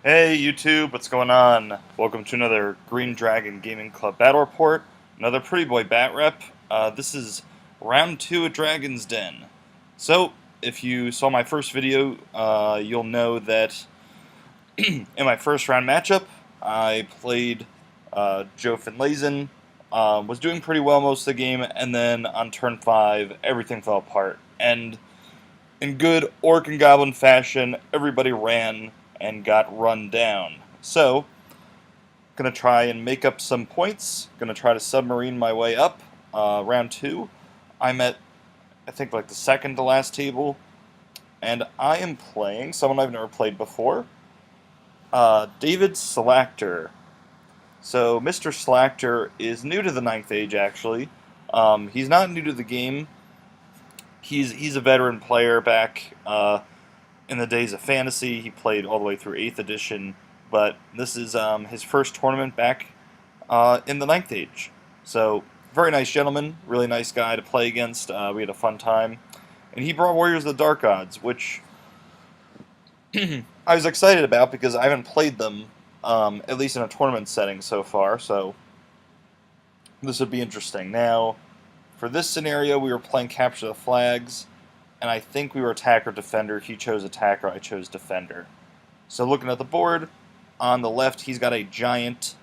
Hey YouTube, what's going on? Welcome to another Green Dragon Gaming Club Battle Report. Another Pretty Boy Bat Rep. This is round 2 at Dragon's Den. So, if you saw my first video, you'll know that in my first round matchup, I played Joe Finlayson, was doing pretty well most of the game, and then on turn 5, everything fell apart. And in good Orc and Goblin fashion, everybody ran and got run down. So, gonna try and make up some points. Gonna try to submarine my way up. Round 2, I'm at, I think, like the second to last table, and I am playing someone I've never played before, David Slactor. So, Mr. Slactor is new to the Ninth Age, actually. He's not new to the game. He's a veteran player back in the days of Fantasy. He played all the way through 8th edition, but this is his first tournament back in the Ninth Age. So, very nice gentleman, really nice guy to play against. We had a fun time. And he brought Warriors of the Dark Gods, which I was excited about because I haven't played them, at least in a tournament setting so far, so this would be interesting. Now, for this scenario, we were playing Capture the Flags, and I think we were attacker defender. He chose attacker, I chose defender. So looking at the board, on the left he's got a giant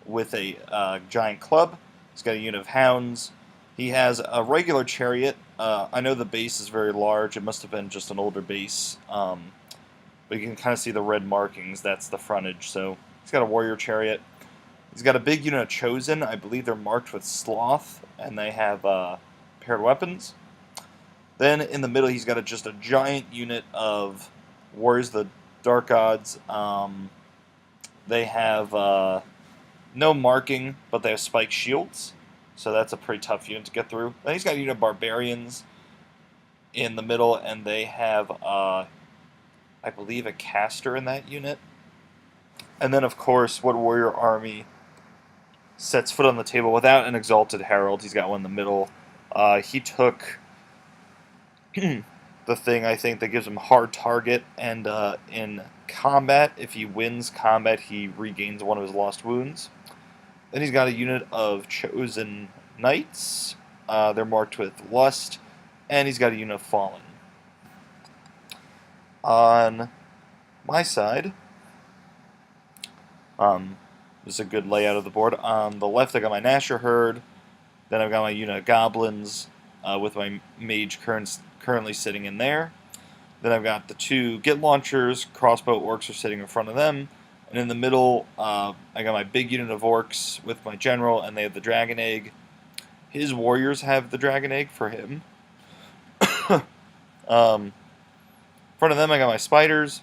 with a giant club. He's got a unit of hounds. He has a regular chariot. I know the base is very large. It must have been just an older base. But you can kind of see the red markings. That's the frontage. So he's got a warrior chariot. He's got a big unit of Chosen. I believe they're marked with Sloth, and they have paired weapons. Then in the middle, he's got just a giant unit of Warriors of the Dark Gods. They have no marking, but they have spiked shields, so that's a pretty tough unit to get through. Then he's got a unit of Barbarians in the middle, and they have, I believe, a caster in that unit. And then, of course, what warrior army sets foot on the table without an Exalted Herald? He's got one in the middle. He took the thing, I think, that gives him hard target, and in combat, if he wins combat, he regains one of his lost wounds. Then he's got a unit of Chosen Knights. They're marked with Lust, and he's got a unit of Fallen. On my side, this is a good layout of the board. On the left, I got my Nasher Herd. Then I've got my unit of Goblins with my Mage currently sitting in there. Then I've got the two Git Launchers. Crossbow Orcs are sitting in front of them. And in the middle, I got my big unit of Orcs with my General, and they have the Dragon Egg. His Warriors have the Dragon Egg for him. In front of them, I got my Spiders.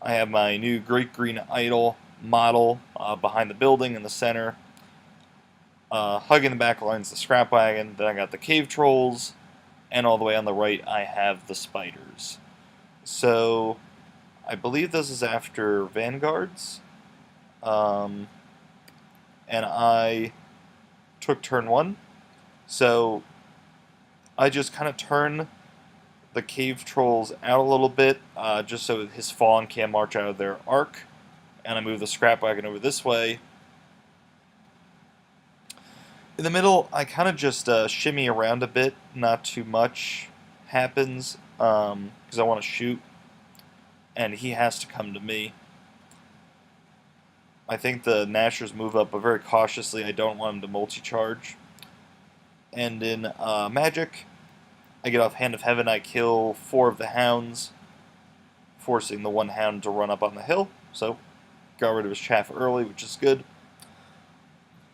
I have my new Great Green Idol model behind the building in the center. Hugging the back lines, the Scrap Wagon. Then I got the Cave Trolls. And all the way on the right, I have the Spiders. So, I believe this is after Vanguards. And I took turn 1. So, I just kind of turn the Cave Trolls out a little bit, just so his Fallen can't march out of their arc. And I move the Scrap Wagon over this way. In the middle, I kind of just shimmy around a bit. Not too much happens, because I want to shoot, and he has to come to me. I think the Nashers move up, but very cautiously. I don't want him to multi-charge. And in Magic, I get off Hand of Heaven. I kill 4 of the Hounds, forcing the one Hound to run up on the hill. So, got rid of his chaff early, which is good.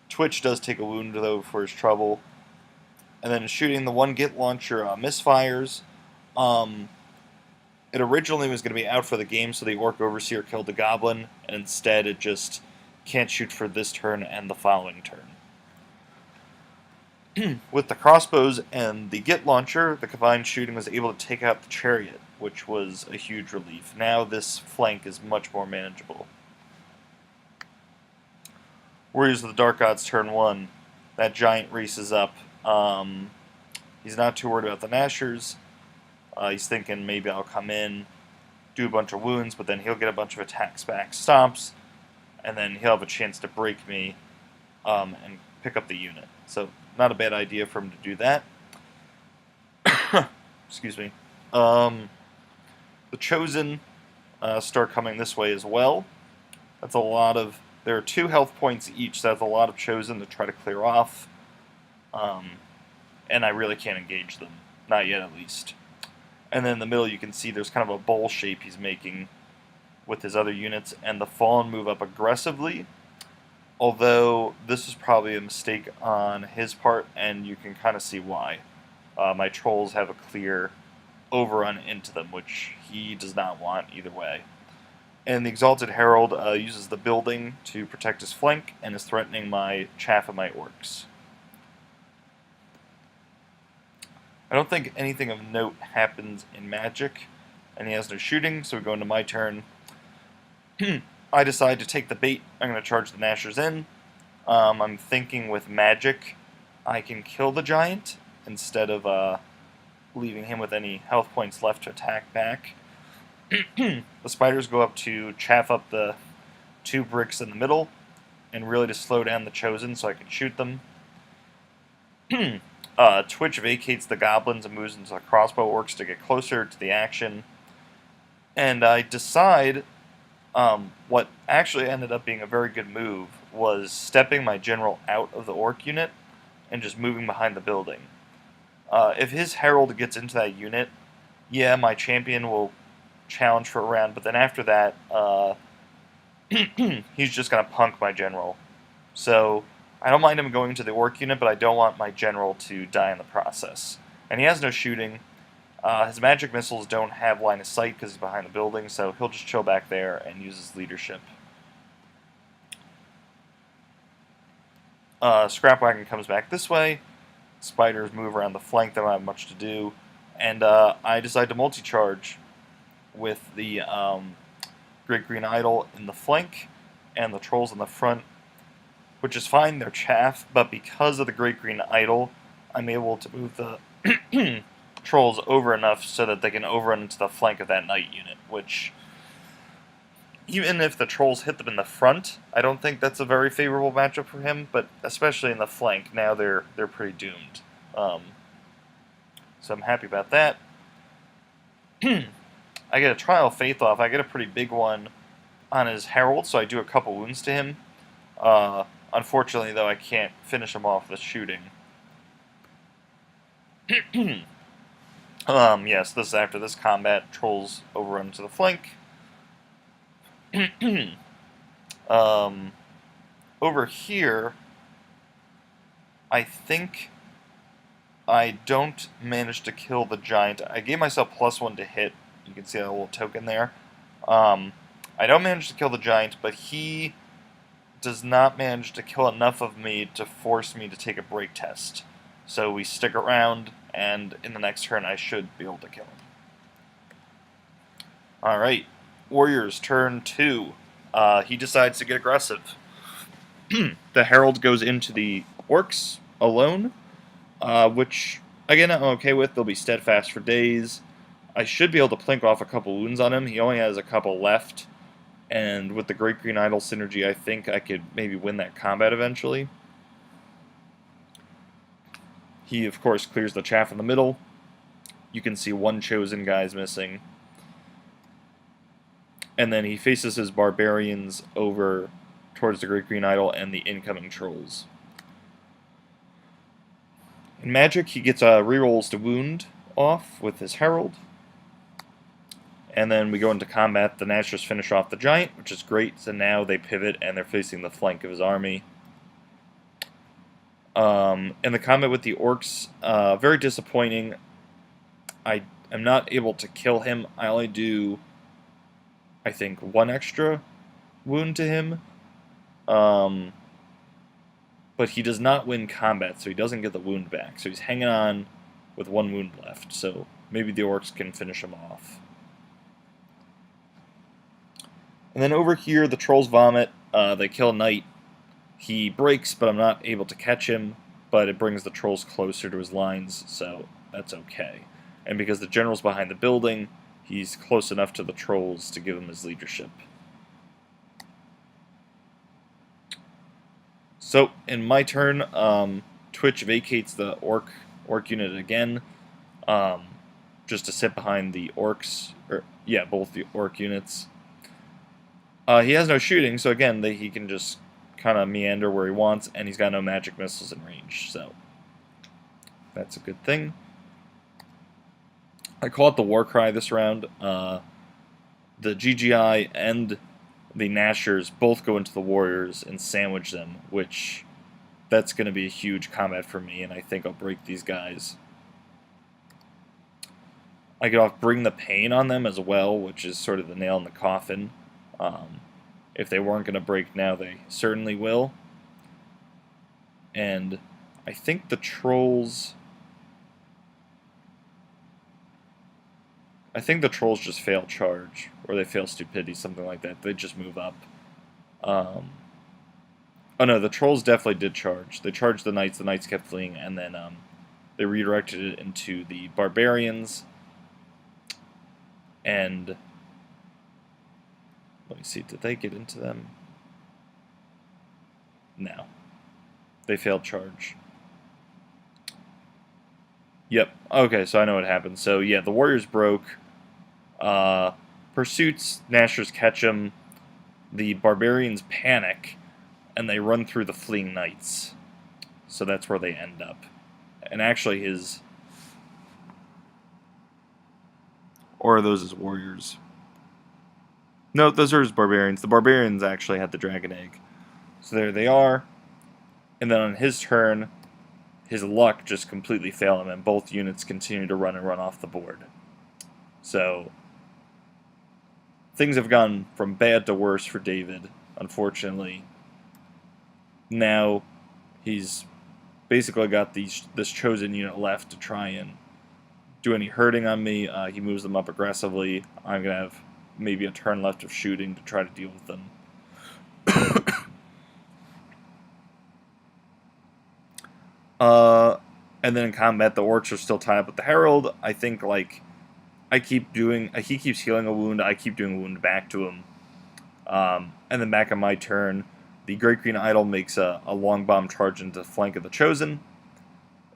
Twitch does take a wound, though, for his trouble. And then shooting the one Git Launcher misfires. It originally was going to be out for the game, so the Orc Overseer killed the Goblin, and instead it just can't shoot for this turn and the following turn. With the crossbows and the Git Launcher, the combined shooting was able to take out the Chariot, which was a huge relief. Now this flank is much more manageable. Warriors of the Dark Gods turn 1. That giant races up. He's not too worried about the Nashers. He's thinking maybe I'll come in. do a bunch of wounds, but then he'll get a bunch of attacks back, stomps, and then he'll have a chance to break me and pick up the unit. So not a bad idea for him to do that. Excuse me. The Chosen start coming this way as well. That's a lot of... There are 2 health points each, so that's a lot of Chosen to try to clear off. And I really can't engage them. Not yet, at least. And then in the middle you can see there's kind of a bowl shape he's making with his other units, and the Fallen move up aggressively, although this is probably a mistake on his part, and you can kind of see why. My Trolls have a clear overrun into them, which he does not want either way. And the Exalted Herald uses the building to protect his flank, and is threatening my Chaff and my Orcs. I don't think anything of note happens in Magic, and he has no shooting, so we go into my turn. I decide to take the bait. I'm going to charge the Nashers in. I'm thinking with Magic, I can kill the Giant instead of leaving him with any health points left to attack back. The Spiders go up to chaff up the 2 bricks in the middle, and really to slow down the Chosen so I can shoot them. Twitch vacates the Goblins and moves into the Crossbow Orcs to get closer to the action. And I decide... what actually ended up being a very good move was stepping my general out of the Orc unit and just moving behind the building. If his Herald gets into that unit, yeah, my champion will challenge for a round, but then after that, he's just going to punk my general. So I don't mind him going to the Orc unit, but I don't want my general to die in the process. And he has no shooting. His magic missiles don't have line of sight because he's behind the building, so he'll just chill back there and use his leadership. Scrapwagon comes back this way. Spiders move around the flank, they don't have much to do. And I decide to multi-charge with the Great Green Idol in the flank and the Trolls in the front, which is fine, they're chaff, but because of the Great Green Idol, I'm able to move the Trolls over enough so that they can overrun into the flank of that Knight unit, which, even if the Trolls hit them in the front, I don't think that's a very favorable matchup for him, but especially in the flank, now they're pretty doomed. So I'm happy about that. I get a Trial of Faith off. I get a pretty big one on his Herald, so I do a couple wounds to him. Unfortunately, though, I can't finish him off with shooting. Yes, this is after this combat. Trolls overrun to the flank. Over here, I think I don't manage to kill the Giant. I gave myself +1 to hit. You can see that little token there. I don't manage to kill the Giant, but he does not manage to kill enough of me to force me to take a break test. So we stick around, and in the next turn I should be able to kill him. Alright, Warriors, turn 2. He decides to get aggressive. The Herald goes into the Orcs alone, which, again, I'm okay with. They'll be steadfast for days. I should be able to plink off a couple wounds on him. He only has a couple left, and with the Great Green Idol synergy, I think I could maybe win that combat eventually. He, of course, clears the chaff in the middle. You can see one Chosen guy's missing. And then he faces his Barbarians over towards the Great Green Idol and the incoming Trolls. In Magic, he gets rerolls to wound off with his Herald. And then we go into combat. The Nashers finish off the Giant, which is great. So now they pivot and they're facing the flank of his army. In the combat with the Orcs, very disappointing. I am not able to kill him. I only do, I think, 1 extra wound to him. But he does not win combat, so he doesn't get the wound back. So he's hanging on with 1 wound left. So maybe the Orcs can finish him off. And then over here, the Trolls vomit. They kill Knight. He breaks, but I'm not able to catch him. But it brings the Trolls closer to his lines, so that's okay. And because the General's behind the building, he's close enough to the trolls to give him his leadership. So, in my turn, Twitch vacates the orc unit again, just to sit behind the orcs, or yeah, both the orc units. He has no shooting, so again, he can just kind of meander where he wants, and he's got no magic missiles in range, so that's a good thing. I call it the war cry this round. The GGI and the Nashers both go into the Warriors and sandwich them, which that's going to be a huge combat for me, and I think I'll break these guys. I get off Bring the Pain on them as well, which is sort of the nail in the coffin. If they weren't going to break now, they certainly will. And I think the Trolls... just fail Charge, or they fail Stupidity, something like that. They just move up. Oh no, the Trolls definitely did charge. They charged the Knights kept fleeing, and then they redirected it into the Barbarians. And let me see, did they get into them? No. They failed Charge. Yep, okay, so I know what happened. So yeah, the Warriors broke. Pursuits, Nashers catch him. The Barbarians panic, and they run through the fleeing Knights. So that's where they end up. And actually his... Or are those his Warriors? No, those are his Barbarians. The Barbarians actually had the Dragon Egg. So there they are. And then on his turn, his luck just completely failed him, and both units continue to run off the board. So things have gone from bad to worse for David, unfortunately. Now he's basically got this chosen unit left to try and do any hurting on me. He moves them up aggressively. I'm going to have maybe a turn left of shooting to try to deal with them. And then in combat, the orcs are still tied up with the Herald. I think, like, he keeps healing a wound, I keep doing a wound back to him. And then back on my turn, the Great Green Idol makes a long bomb charge into the flank of the Chosen.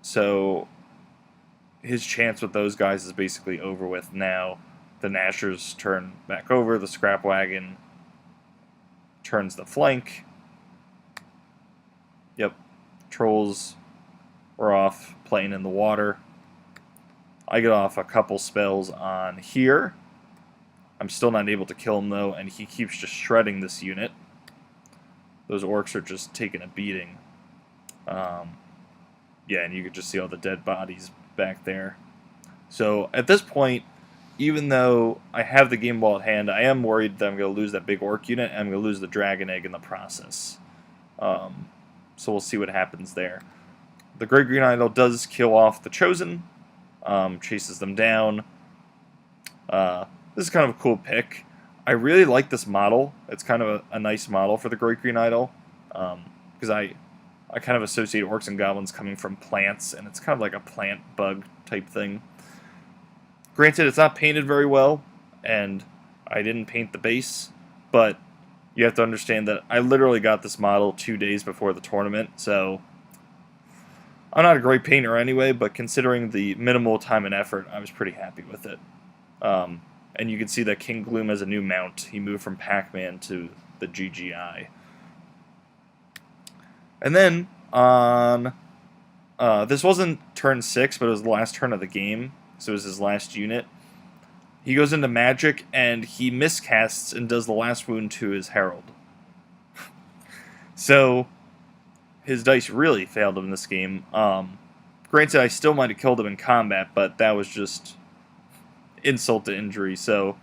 So his chance with those guys is basically over with now. The Nashers turn back over, the Scrap Wagon turns the flank. Yep, Trolls were off playing in the water. I get off a couple spells on here. I'm still not able to kill him though, and he keeps just shredding this unit. Those orcs are just taking a beating. Yeah, and you can just see all the dead bodies back there. So at this point, even though I have the game ball at hand, I am worried that I'm going to lose that big orc unit, and I'm going to lose the Dragon Egg in the process. So we'll see what happens there. The Great Green Idol does kill off the Chosen, chases them down. This is kind of a cool pick. I really like this model. It's kind of a nice model for the Great Green Idol, because I kind of associate orcs and goblins coming from plants, and it's kind of like a plant bug type thing. Granted, it's not painted very well, and I didn't paint the base, but you have to understand that I literally got this model 2 days before the tournament, so I'm not a great painter anyway, but considering the minimal time and effort, I was pretty happy with it. And you can see that King Gloom has a new mount. He moved from Pac-Man to the GGI. And then on... this wasn't turn 6, but it was the last turn of the game, so it was his last unit. He goes into Magic, and he miscasts and does the last wound to his Herald. So his dice really failed him in this game. Granted, I still might have killed him in combat, but that was just insult to injury. So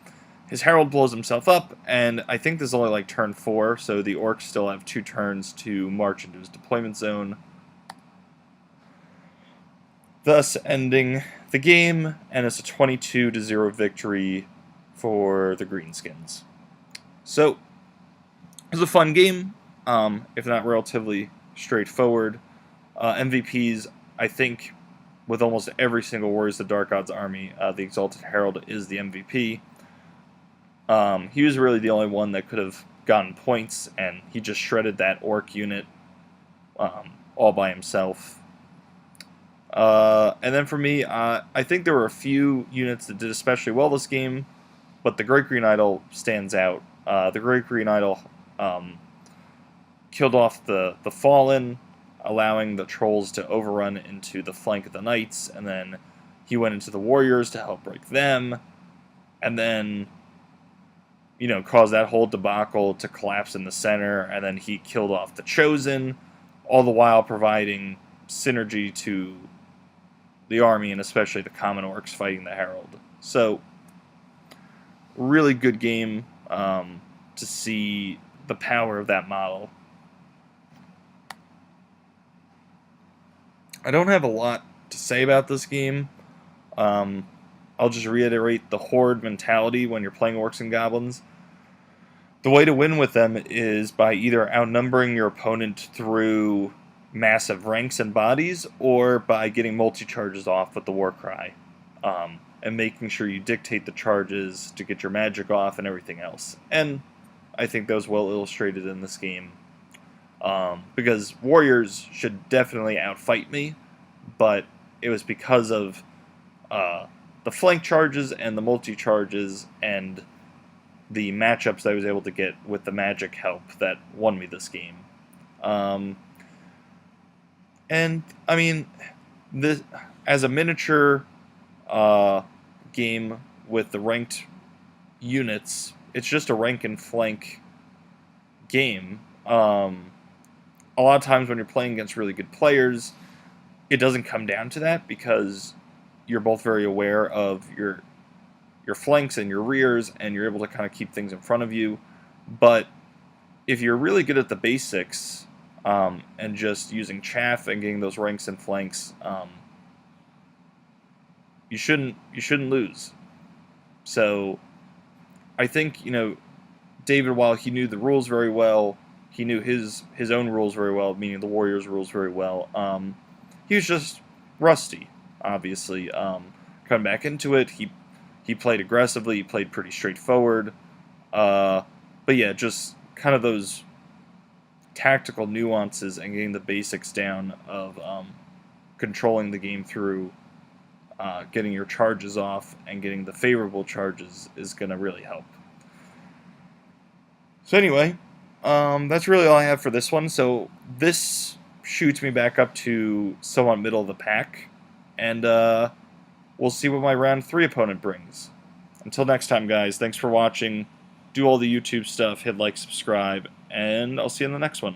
his Herald blows himself up, and I think this is only like turn 4, so the orcs still have 2 turns to march into his deployment zone, thus ending the game, and it's a 22-0 victory for the Greenskins. So it was a fun game, if not relatively straightforward. MVPs, I think with almost every single Warriors of the Dark Gods army, the Exalted Herald is the MVP. He was really the only one that could have gotten points, and he just shredded that Orc unit all by himself. And then for me, I think there were a few units that did especially well this game, but the Great Green Idol stands out. The Great Green Idol killed off the Fallen, allowing the Trolls to overrun into the flank of the Knights, and then he went into the Warriors to help break them, and then, you know, caused that whole debacle to collapse in the center, and then he killed off the Chosen, all the while providing synergy to the army, and especially the Common Orcs fighting the Herald. So, really good game to see the power of that model. I don't have a lot to say about this game. I'll just reiterate the Horde mentality when you're playing Orcs and Goblins. The way to win with them is by either outnumbering your opponent through massive ranks and bodies, or by getting multi-charges off with the Warcry, and making sure you dictate the charges to get your magic off and everything else. And I think that was well illustrated in this game. Because Warriors should definitely outfight me, but it was because of the flank charges and the multi-charges and the matchups that I was able to get with the magic help that won me this game. And, I mean, this, as a miniature game with the ranked units, it's just a rank and flank game. A lot of times when you're playing against really good players, it doesn't come down to that because you're both very aware of your flanks and your rears, and you're able to kind of keep things in front of you. But if you're really good at the basics, and just using chaff and getting those ranks and flanks, you shouldn't lose. So I think, you know, David, while he knew the rules very well, he knew his own rules very well, meaning the Warriors' rules very well. He was just rusty, obviously. Coming back into it, he played aggressively, he played pretty straightforward. But yeah, just kind of those tactical nuances and getting the basics down of controlling the game through getting your charges off and getting the favorable charges is going to really help. So anyway, that's really all I have for this one. So this shoots me back up to somewhat middle of the pack, and we'll see what my round 3 opponent brings. Until next time, guys, thanks for watching. Do all the YouTube stuff, hit like, subscribe, and I'll see you in the next one.